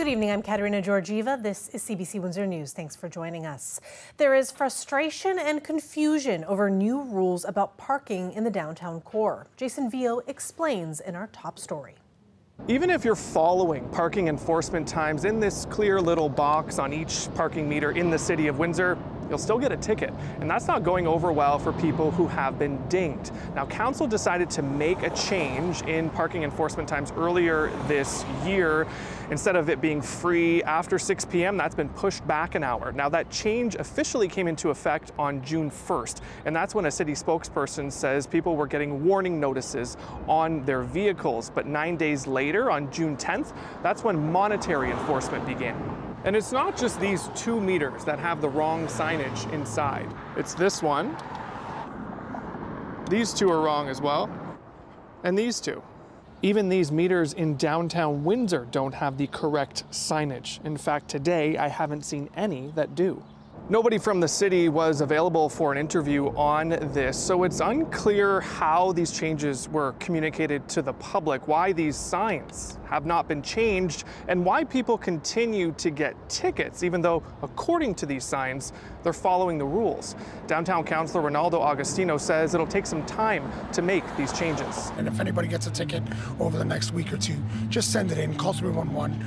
Good evening, I'm Katerina Georgieva. This is CBC Windsor News. Thanks for joining us. There is frustration and confusion over new rules about parking in the downtown core. Jason Vio explains in our top story. Even if you're following parking enforcement times in this clear little box on each parking meter in the city of Windsor, you'll still get a ticket. And that's not going over well for people who have been dinged. Now, council decided to make a change in parking enforcement times earlier this year. Instead of it being free after 6 p.m., that's been pushed back an hour. Now, that change officially came into effect on June 1st. And that's when a city spokesperson says people were getting warning notices on their vehicles. But 9 days later, on June 10th, that's when monetary enforcement began. And it's not just these 2 meters that have the wrong signage inside. It's this one. These 2 are wrong as well. And these 2. Even these meters in downtown Windsor don't have the correct signage. In fact, today I haven't seen any that do. Nobody from the city was available for an interview on this, so it's unclear how these changes were communicated to the public, why these signs have not been changed, and why people continue to get tickets, even though, according to these signs, they're following the rules. Downtown Councillor Ronaldo Agostino says it'll take some time to make these changes. And if anybody gets a ticket over the next week or 2, just send it in, call 311,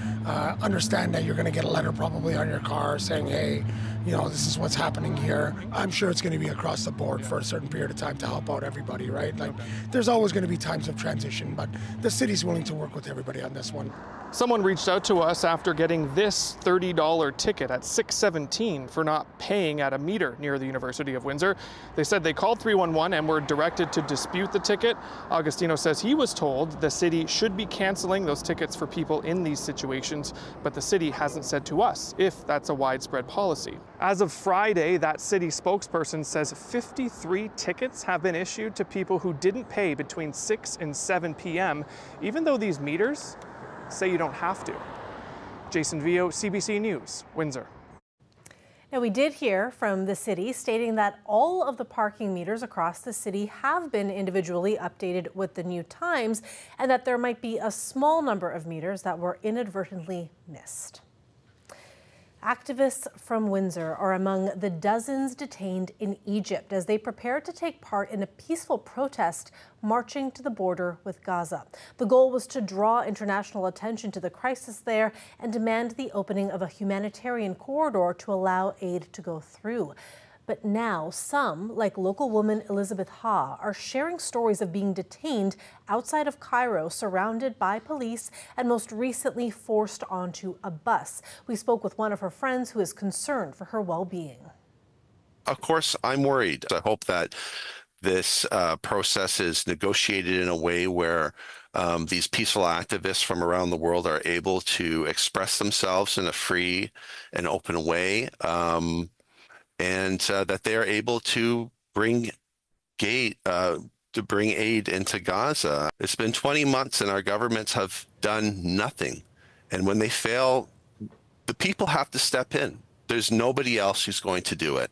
understand that you're going to get a letter probably on your car saying, hey, you know, this is what's happening here. I'm sure it's going to be across the board for a certain period of time to help out everybody, right? Like, there's always going to be times of transition, but the city's willing to work with everybody on this one. Someone reached out to us after getting this $30 ticket at 6:17 for not paying at a meter near the University of Windsor. They said they called 311 and were directed to dispute the ticket. Agostino says he was told the city should be canceling those tickets for people in these situations, but the city hasn't said to us if that's a widespread policy. As of Friday, that city spokesperson says 53 tickets have been issued to people who didn't pay between 6 and 7 p.m., even though these meters say you don't have to. Jason Vio, CBC News, Windsor. Now, we did hear from the city stating that all of the parking meters across the city have been individually updated with the new times and that there might be a small number of meters that were inadvertently missed. Activists from Windsor are among the dozens detained in Egypt as they prepare to take part in a peaceful protest marching to the border with Gaza. The goal was to draw international attention to the crisis there and demand the opening of a humanitarian corridor to allow aid to go through. But now some, like local woman Elizabeth Ha, are sharing stories of being detained outside of Cairo, surrounded by police, and most recently forced onto a bus. We spoke with one of her friends who is concerned for her well-being. Of course, I'm worried. I hope that this process is negotiated in a way where these peaceful activists from around the world are able to express themselves in a free and open way. And that they are able to bring aid into Gaza. It's been 20 months and our governments have done nothing. And when they fail, the people have to step in. There's nobody else who's going to do it.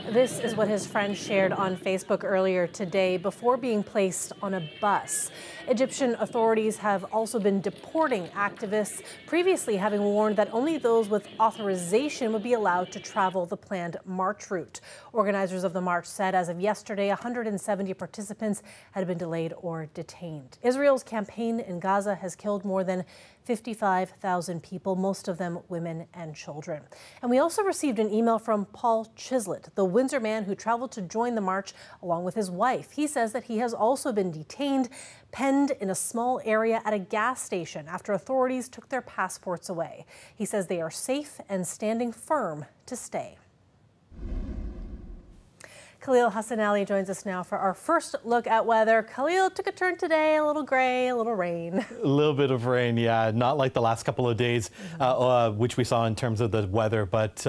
This is what his friend shared on Facebook earlier today before being placed on a bus. Egyptian authorities have also been deporting activists, previously having warned that only those with authorization would be allowed to travel the planned march route. Organizers of the march said as of yesterday, 170 participants had been delayed or detained. Israel's campaign in Gaza has killed more than 55,000 people, most of them women and children. And we also received an email from Paul Chislett, the Windsor man who traveled to join the march along with his wife. He says that he has also been detained, penned in a small area at a gas station after authorities took their passports away. He says they are safe and standing firm to stay. Khalil Hassan Ali joins us now for our first look at weather. Khalil, took a turn today, a little gray, a little rain. A little bit of rain, yeah. Not like the last couple of days, which we saw in terms of the weather, but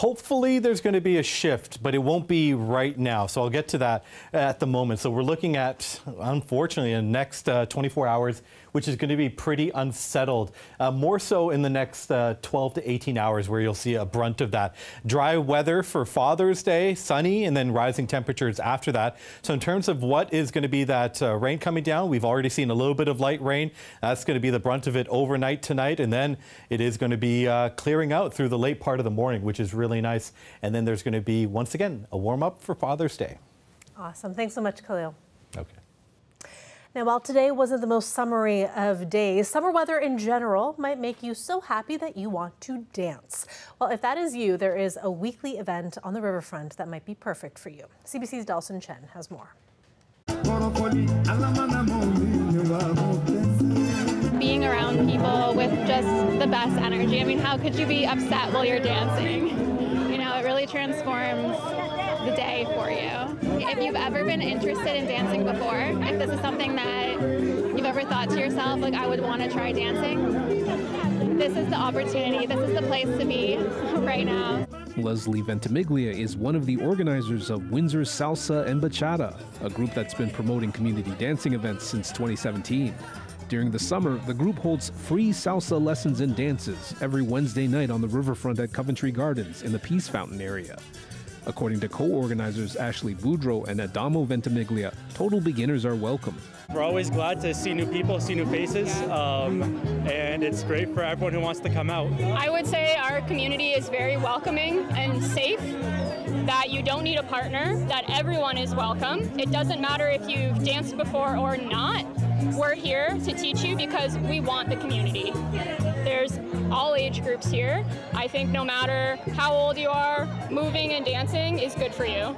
Hopefully there's going to be a shift, but it won't be right now. So I'll get to that at the moment. So we're looking at, unfortunately, in the next 24 hours, which is going to be pretty unsettled. More so in the next 12 to 18 hours where you'll see a brunt of that. Dry weather for Father's Day, sunny, and then rising temperatures after that. So in terms of what is going to be that rain coming down, we've already seen a little bit of light rain. That's going to be the brunt of it overnight tonight. And then it is going to be clearing out through the late part of the morning, which is really nice. And then there's going to be, once again, a warm up for Father's Day. Awesome. Thanks so much, Khalil. Okay. Now, while today wasn't the most summery of days, summer weather in general might make you so happy that you want to dance. Well, if that is you, there is a weekly event on the riverfront that might be perfect for you. CBC's Dalson Chen has more. Being around people with just the best energy. I mean, how could you be upset while you're dancing? You know, it really transforms the day for you. If you've ever been interested in dancing before, if this is something that you've ever thought to yourself, like, I would want to try dancing, this is the opportunity, this is the place to be right now. Leslie Ventimiglia is one of the organizers of Windsor's Salsa and Bachata, a group that's been promoting community dancing events since 2017. During the summer, the group holds free salsa lessons and dances every Wednesday night on the riverfront at Coventry Gardens in the Peace Fountain area. According to co-organizers Ashley Boudreau and Adamo Ventimiglia, total beginners are welcome. We're always glad to see new people, see new faces, and it's great for everyone who wants to come out. I would say our community is very welcoming and safe, that you don't need a partner, that everyone is welcome. It doesn't matter if you've danced before or not. We're here to teach you because we want the community. There's all age groups here. I think no matter how old you are, moving and dancing is good for you.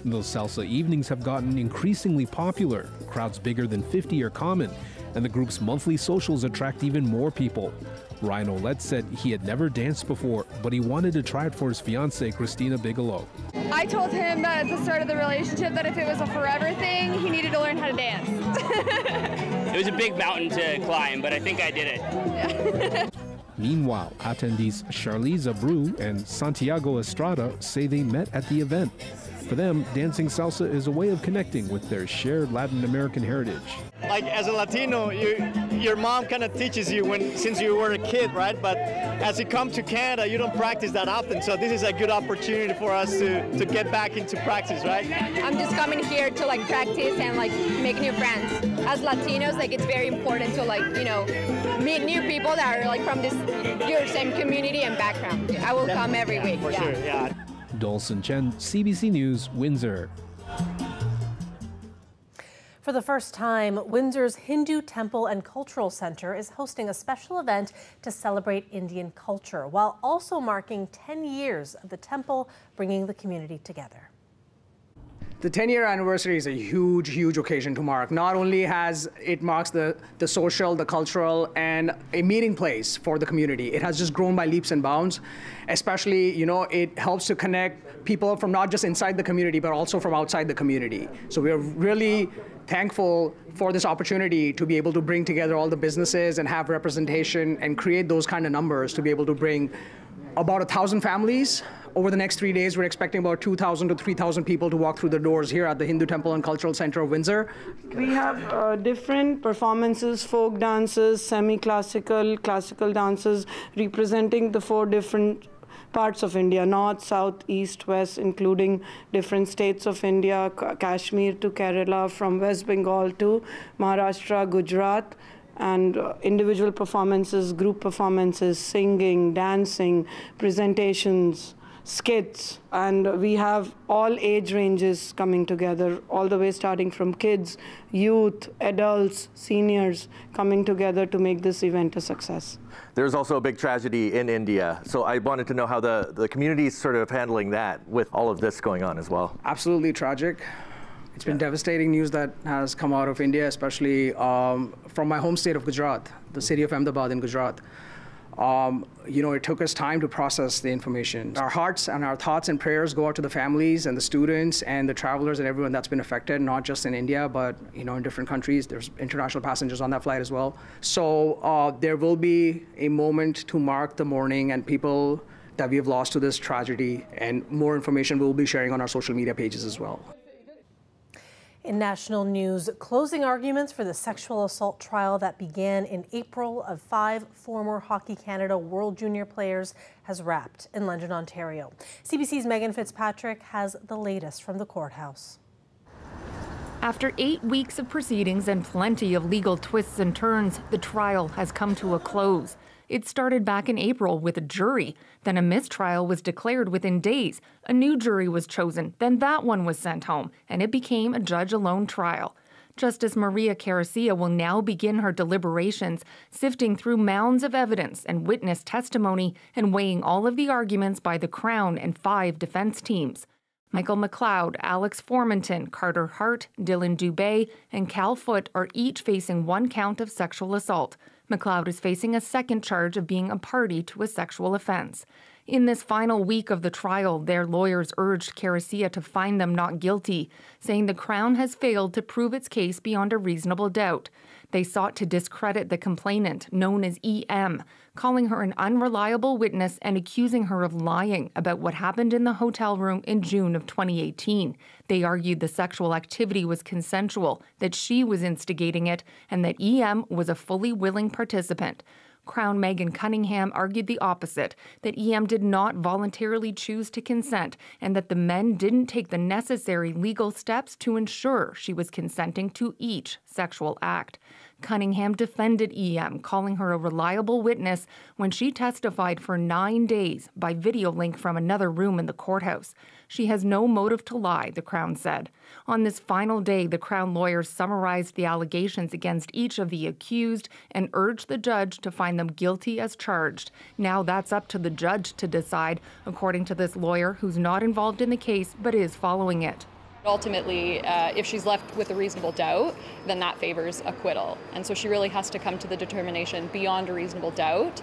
Those salsa evenings have gotten increasingly popular. Crowds bigger than 50 are common, and the group's monthly socials attract even more people. Ryan Olette said he had never danced before, but he wanted to try it for his fiancée, Christina Bigelow. I told him that at the start of the relationship that if it was a forever thing, he needed to learn how to dance. It was a big mountain to climb, but I think I did it. Yeah. Meanwhile, attendees Charlize Abreu and Santiago Estrada say they met at the event. For them, dancing salsa is a way of connecting with their shared Latin American heritage. Like, as a Latino, your mom kind of teaches you since you were a kid, right? But as you come to Canada, you don't practice that often. So this is a good opportunity for us to get back into practice, right? I'm just coming here to like practice and like make new friends. As Latinos, like it's very important to like, you know, meet new people that are like from your same community and background. I will come every week. For sure, yeah. Dalson Chen, CBC News, Windsor. For the first time, Windsor's Hindu Temple and Cultural Center is hosting a special event to celebrate Indian culture, while also marking 10 years of the temple bringing the community together. The 10-year anniversary is a huge, huge occasion to mark. Not only has it marks the social, the cultural, and a meeting place for the community. It has just grown by leaps and bounds. Especially, you know, it helps to connect people from not just inside the community, but also from outside the community. So we are really thankful for this opportunity to be able to bring together all the businesses and have representation and create those kind of numbers to be able to bring about 1,000 families. Over the next 3 days, we're expecting about 2,000 to 3,000 people to walk through the doors here at the Hindu Temple and Cultural Center of Windsor. We have different performances, folk dances, semi-classical, classical dances, representing the 4 different parts of India, north, south, east, west, including different states of India, Kashmir to Kerala, from West Bengal to Maharashtra, Gujarat, and individual performances, group performances, singing, dancing, presentations, skits, and we have all age ranges coming together, all the way starting from kids, youth, adults, seniors, coming together to make this event a success. There's also a big tragedy in India, so I wanted to know how the community is sort of handling that with all of this going on as well. Absolutely tragic. It's been devastating news that has come out of India, especially from my home state of Gujarat, the city of Ahmedabad in Gujarat. You know, it took us time to process the information. Our hearts and our thoughts and prayers go out to the families and the students and the travelers and everyone that's been affected, not just in India, but, you know, in different countries. There's international passengers on that flight as well. So there will be a moment to mark the mourning and people that we have lost to this tragedy, and more information we'll be sharing on our social media pages as well. In national news, closing arguments for the sexual assault trial that began in April of 5 former Hockey Canada World Junior players has wrapped in London, Ontario. CBC's Megan Fitzpatrick has the latest from the courthouse. After 8 weeks of proceedings and plenty of legal twists and turns, the trial has come to a close. It started back in April with a jury. Then a mistrial was declared within days. A new jury was chosen. Then that one was sent home, and it became a judge-alone trial. Justice Maria Caracia will now begin her deliberations, sifting through mounds of evidence and witness testimony and weighing all of the arguments by the Crown and 5 defense teams. Michael McLeod, Alex Formanton, Carter Hart, Dylan Dubé, and Cal Foote are each facing 1 count of sexual assault. McLeod is facing a 2nd charge of being a party to a sexual offense. In this final week of the trial, their lawyers urged Caracia to find them not guilty, saying the Crown has failed to prove its case beyond a reasonable doubt. They sought to discredit the complainant, known as EM, calling her an unreliable witness and accusing her of lying about what happened in the hotel room in June of 2018. They argued the sexual activity was consensual, that she was instigating it, and that EM was a fully willing participant. Crown Megan Cunningham argued the opposite, that EM did not voluntarily choose to consent and that the men didn't take the necessary legal steps to ensure she was consenting to each sexual act. Cunningham defended EM, calling her a reliable witness when she testified for 9 days by video link from another room in the courthouse. She has no motive to lie, the Crown said. On this final day, the Crown lawyers summarized the allegations against each of the accused and urged the judge to find them guilty as charged. Now that's up to the judge to decide, according to this lawyer who's not involved in the case but is following it. Ultimately, if she's left with a reasonable doubt, then that favors acquittal. And so she really has to come to the determination beyond a reasonable doubt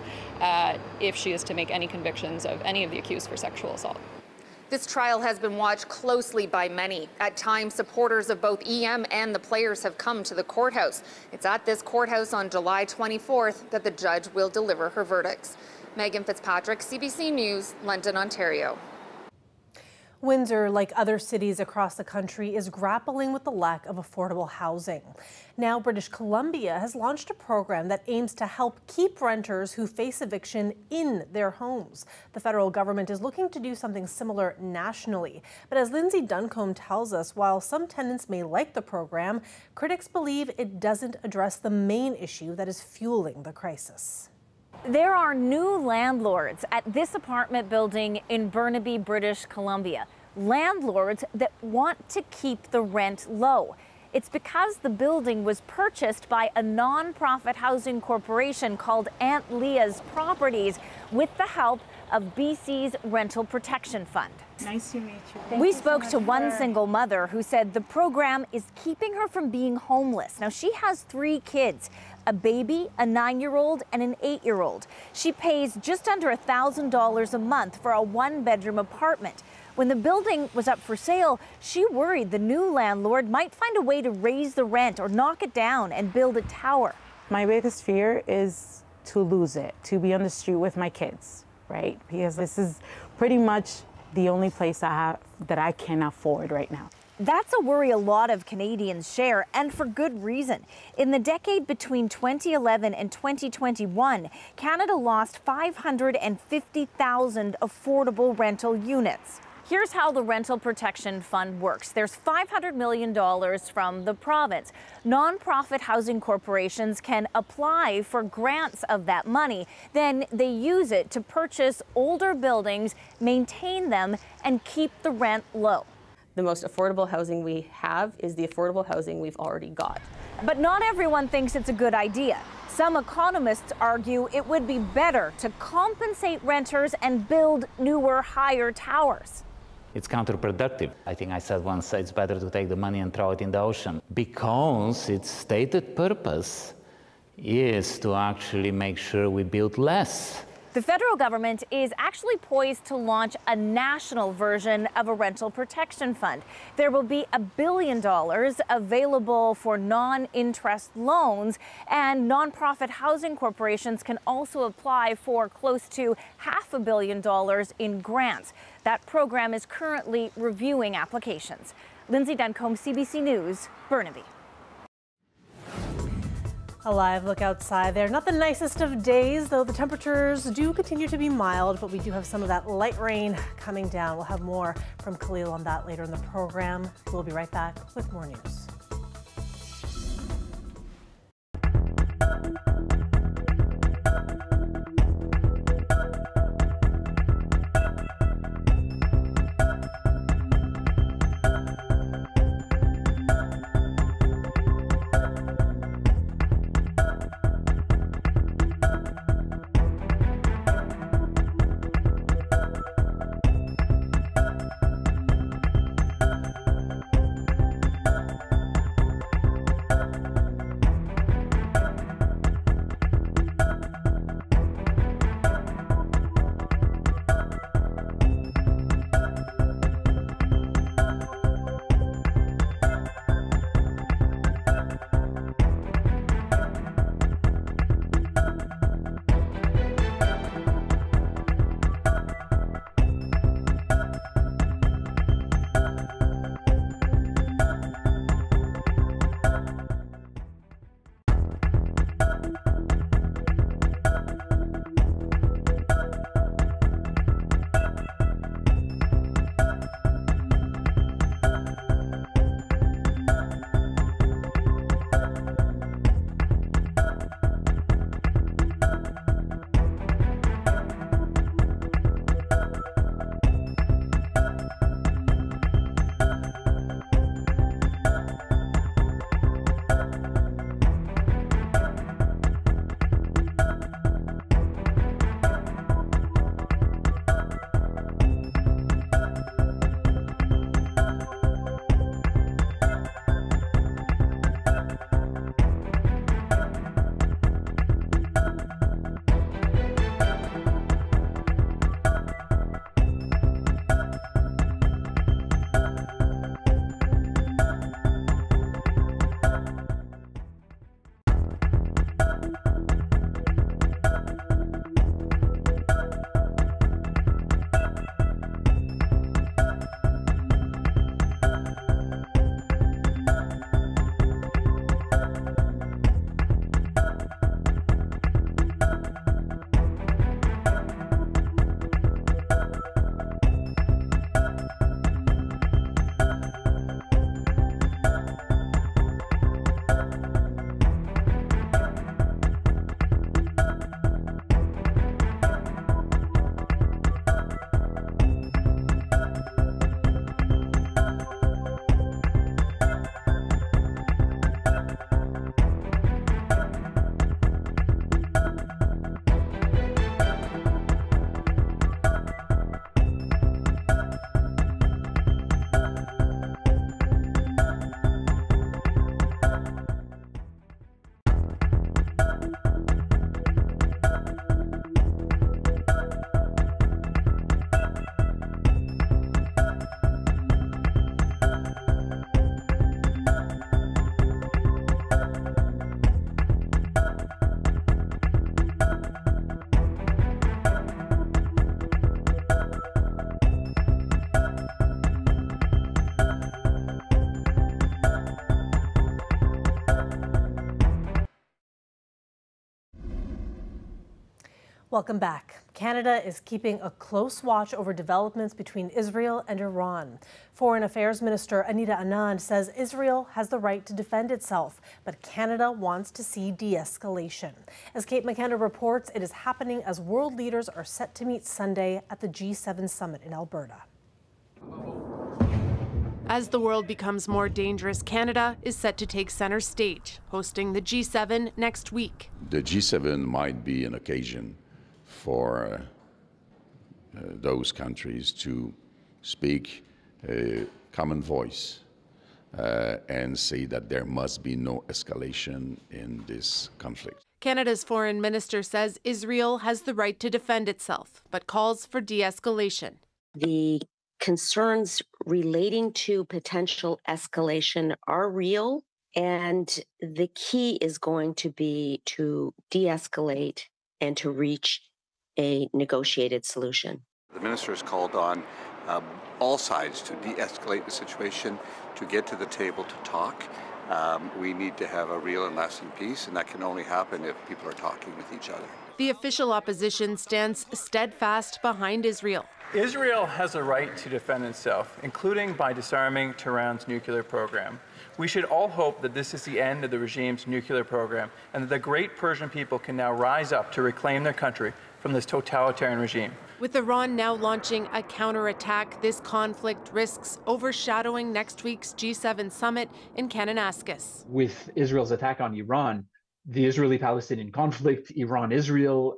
if she is to make any convictions of any of the accused for sexual assault. This trial has been watched closely by many. At times, supporters of both EM and the players have come to the courthouse. It's at this courthouse on July 24th that the judge will deliver her verdicts. Megan Fitzpatrick, CBC News, London, Ontario. Windsor, like other cities across the country, is grappling with the lack of affordable housing. Now, British Columbia has launched a program that aims to help keep renters who face eviction in their homes. The federal government is looking to do something similar nationally. But as Lindsay Duncombe tells us, while some tenants may like the program, critics believe it doesn't address the main issue that is fueling the crisis. There are new landlords at this apartment building in Burnaby, British Columbia. Landlords that want to keep the rent low. It's because the building was purchased by a nonprofit housing corporation called Aunt Leah's Properties with the help of BC's Rental Protection Fund. Nice to meet you. We spoke to one single mother who said the program is keeping her from being homeless. Now, she has 3 kids, a baby, a 9-year-old, and an 8-year-old. She pays just under $1,000 a month for a 1-bedroom apartment. When the building was up for sale, she worried the new landlord might find a way to raise the rent or knock it down and build a tower. My biggest fear is to lose it, to be on the street with my kids, right? Because this is pretty much the only place I have that I can afford right now. That's a worry a lot of Canadians share, and for good reason. In the decade between 2011 and 2021, Canada lost 550,000 affordable rental units. Here's how the Rental Protection Fund works. There's $500 million from the province. Nonprofit housing corporations can apply for grants of that money. Then they use it to purchase older buildings, maintain them, and keep the rent low. The most affordable housing we have is the affordable housing we've already got. But not everyone thinks it's a good idea. Some economists argue it would be better to compensate renters and build newer, higher towers. It's counterproductive. I think I said once it's better to take the money and throw it in the ocean because its stated purpose is to actually make sure we build less The federal government is actually poised to launch a national version of a rental protection fund. There will be $1 billion available for non-interest loans, and nonprofit housing corporations can also apply for close to $500 million in grants. That program is currently reviewing applications. Lindsay Duncombe, CBC News, Burnaby. A live look outside there. Not the nicest of days, though the temperatures do continue to be mild, but we do have some of that light rain coming down. We'll have more from Khalil on that later in the program. We'll be right back with more news. Welcome back. Canada is keeping a close watch over developments between Israel and Iran. Foreign Affairs Minister Anita Anand says Israel has the right to defend itself, but Canada wants to see de-escalation. As Kate McKenna reports, it is happening as world leaders are set to meet Sunday at the G7 summit in Alberta. As the world becomes more dangerous, Canada is set to take center stage, hosting the G7 next week. The G7 might be an occasion for those countries to speak a common voice and say that there must be no escalation in this conflict. Canada's foreign minister says Israel has the right to defend itself, but calls for de-escalation. The concerns relating to potential escalation are real, and the key is going to be to de-escalate and to reach a negotiated solution. The minister has called on all sides to de-escalate the situation, to get to the table to talk. We need to have a real and lasting peace, and that can only happen if people are talking with each other. The official opposition stands steadfast behind Israel. Israel has a right to defend itself, including by disarming Tehran's nuclear program. We should all hope that this is the end of the regime's nuclear program and that the great Persian people can now rise up to reclaim their country from this totalitarian regime. With Iran now launching a counterattack, this conflict risks overshadowing next week's G7 summit in Kananaskis. With Israel's attack on Iran, the Israeli-Palestinian conflict, Iran-Israel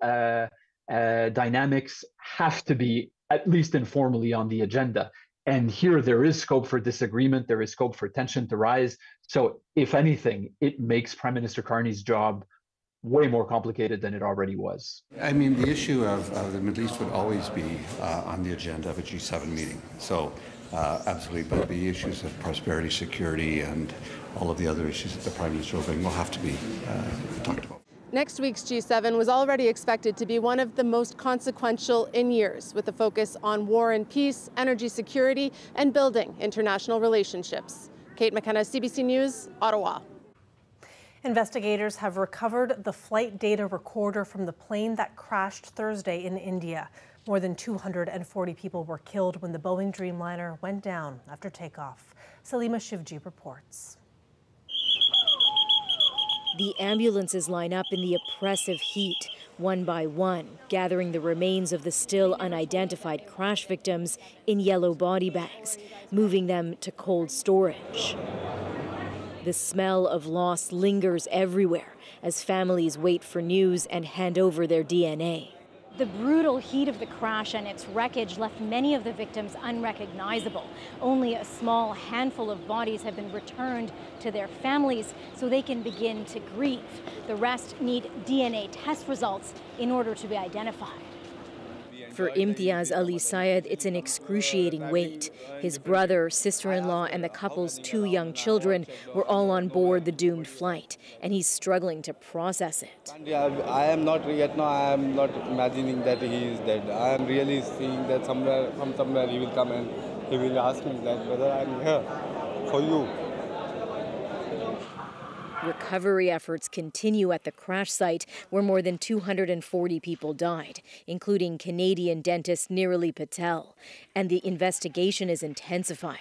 dynamics have to be at least informally on the agenda. And here there is scope for disagreement, there is scope for tension to rise. So if anything, it makes Prime Minister Carney's job way more complicated than it already was. I mean, the issue of the Middle East would always be on the agenda of a G7 meeting. So absolutely, but the issues of prosperity, security, and all of the other issues that the Prime Minister will bring will have to be talked about. Next week's G7 was already expected to be one of the most consequential in years, with a focus on war and peace, energy security, and building international relationships. Kate McKenna, CBC News, Ottawa. Investigators have recovered the flight data recorder from the plane that crashed Thursday in India. More than 240 people were killed when the Boeing Dreamliner went down after takeoff. Salima Shivji reports. The ambulances line up in the oppressive heat, one by one, gathering the remains of the still unidentified crash victims in yellow body bags, moving them to cold storage. The smell of loss lingers everywhere as families wait for news and hand over their DNA. The brutal heat of the crash and its wreckage left many of the victims unrecognizable. Only a small handful of bodies have been returned to their families so they can begin to grieve. The rest need DNA test results in order to be identified. For Imtiaz Ali Syed, it's an excruciating wait. His brother, sister-in-law, and the couple's 2 young children were all on board the doomed flight, and he's struggling to process it. I am not yet now. I am not imagining that he is dead. I am really seeing that from somewhere he will come and he will ask me that whether I am here for you. Recovery efforts continue at the crash site where more than 240 people died, including Canadian dentist Nirali Patel, and the investigation is intensifying.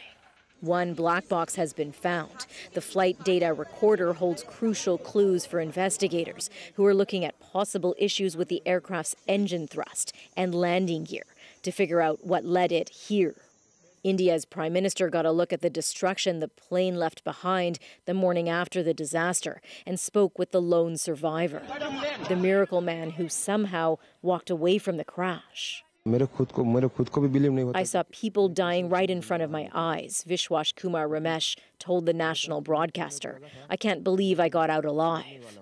One black box has been found. The flight data recorder holds crucial clues for investigators who are looking at possible issues with the aircraft's engine thrust and landing gear to figure out what led it here. India's Prime Minister got a look at the destruction the plane left behind the morning after the disaster and spoke with the lone survivor, the miracle man who somehow walked away from the crash. I saw people dying right in front of my eyes, Vishwash Kumar Ramesh told the national broadcaster. I can't believe I got out alive.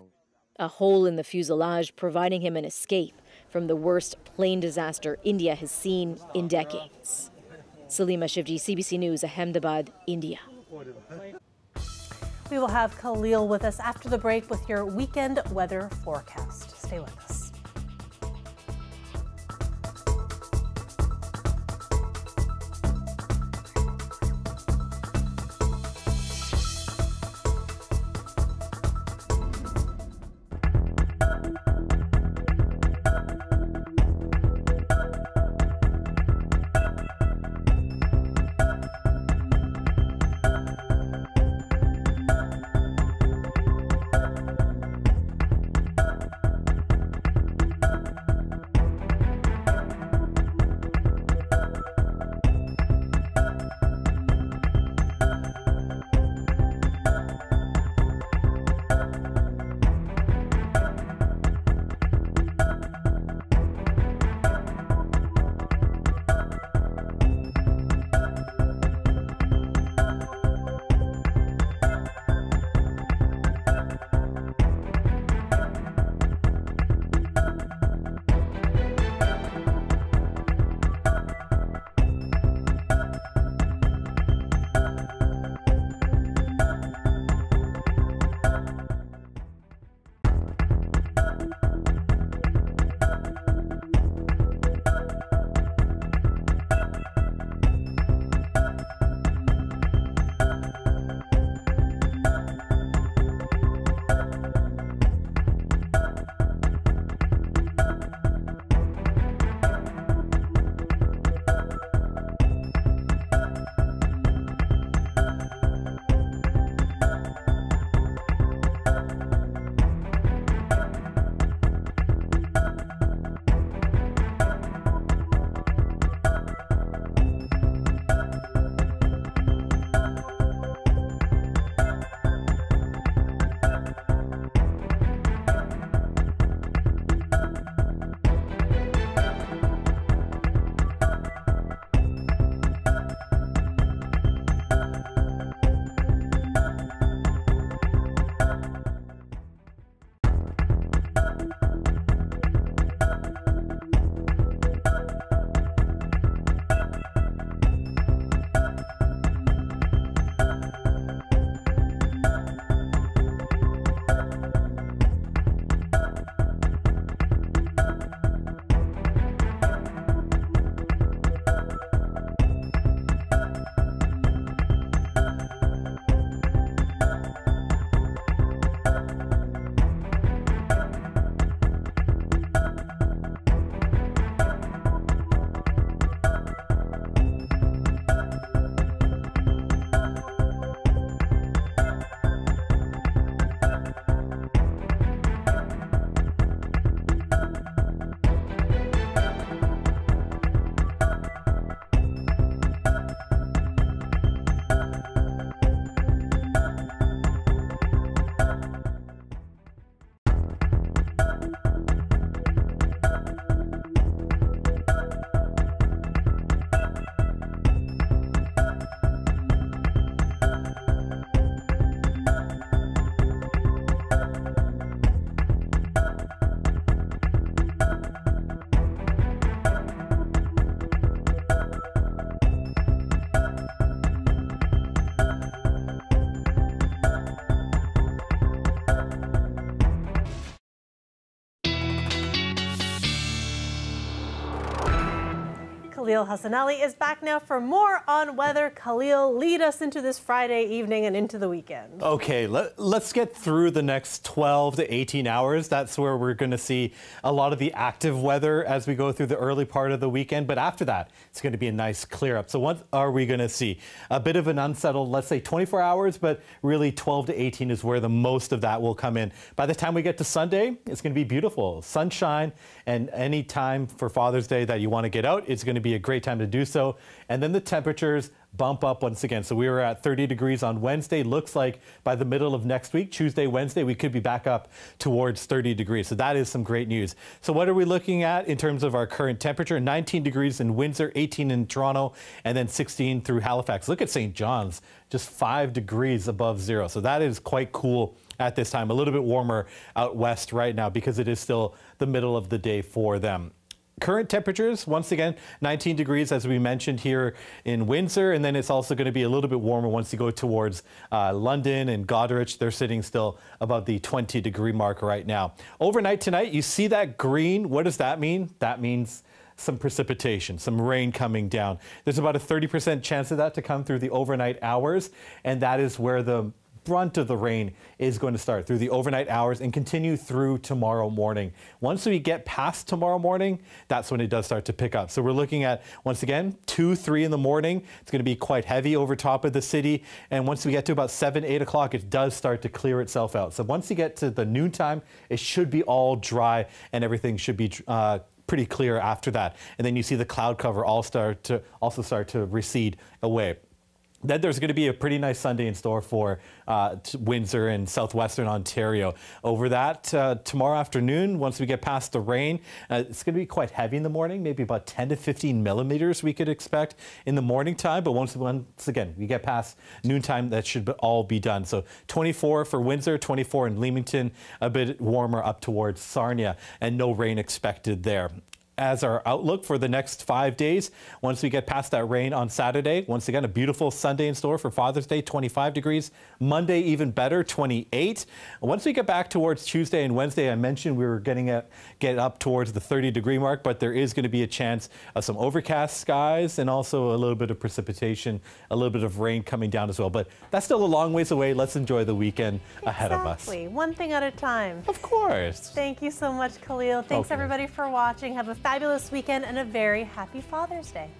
A hole in the fuselage providing him an escape from the worst plane disaster India has seen in decades. Salima Shivji, CBC News, Ahmedabad, India. We will have Khalil with us after the break with your weekend weather forecast. Stay with us. Khalil Hassanali is back now for more on weather. Khalil, lead us into this Friday evening and into the weekend. Okay, let's get through the next 12 to 18 hours. That's where we're going to see a lot of the active weather as we go through the early part of the weekend. But after that, it's going to be a nice clear up. So what are we going to see? A bit of an unsettled, let's say 24 hours, but really 12 to 18 is where the most of that will come in. By the time we get to Sunday, it's going to be beautiful. Sunshine, and any time for Father's Day that you want to get out, it's going to be a great time to do so. And then the temperatures bump up once again. So we were at 30 degrees on Wednesday. Looks like by the middle of next week, Tuesday, Wednesday, we could be back up towards 30 degrees. So that is some great news. So what are we looking at in terms of our current temperature? 19 degrees in Windsor, 18 in Toronto, and then 16 through Halifax. Look at St. John's, just 5 degrees above zero. So that is quite cool at this time. A little bit warmer out west right now because it is still the middle of the day for them. Current temperatures, once again, 19 degrees, as we mentioned here in Windsor, and then it's also going to be a little bit warmer once you go towards London and Goderich. They're sitting still above the 20-degree mark right now. Overnight tonight, you see that green. What does that mean? That means some precipitation, some rain coming down. There's about a 30% chance of that to come through the overnight hours, and that is where the brunt of the rain is going to start through the overnight hours and continue through tomorrow morning. Once we get past tomorrow morning, that's when it does start to pick up. So we're looking at, once again, 2, 3 in the morning. It's going to be quite heavy over top of the city. And once we get to about 7, 8 o'clock, it does start to clear itself out. So once you get to the noontime, it should be all dry and everything should be pretty clear after that. And then you see the cloud cover also start to recede away. Then there's going to be a pretty nice Sunday in store for Windsor and southwestern Ontario. Over that, tomorrow afternoon, once we get past the rain, it's going to be quite heavy in the morning, maybe about 10 to 15 millimeters we could expect in the morning time. But once again, we get past noontime, that should all be done. So 24 for Windsor, 24 in Leamington, a bit warmer up towards Sarnia, and no rain expected there. As our outlook for the next 5 days, once we get past that rain on Saturday, once again, a beautiful Sunday in store for Father's Day, 25 degrees. Monday, even better, 28. Once we get back towards Tuesday and Wednesday, I mentioned we were get up towards the 30-degree mark, but there is going to be a chance of some overcast skies and also a little bit of precipitation, a little bit of rain coming down as well. But that's still a long ways away. Let's enjoy the weekend ahead of us. Exactly. One thing at a time. Of course. Thank you so much, Khalil. Thanks, everybody, for watching. Have a fabulous weekend and a very happy Father's Day.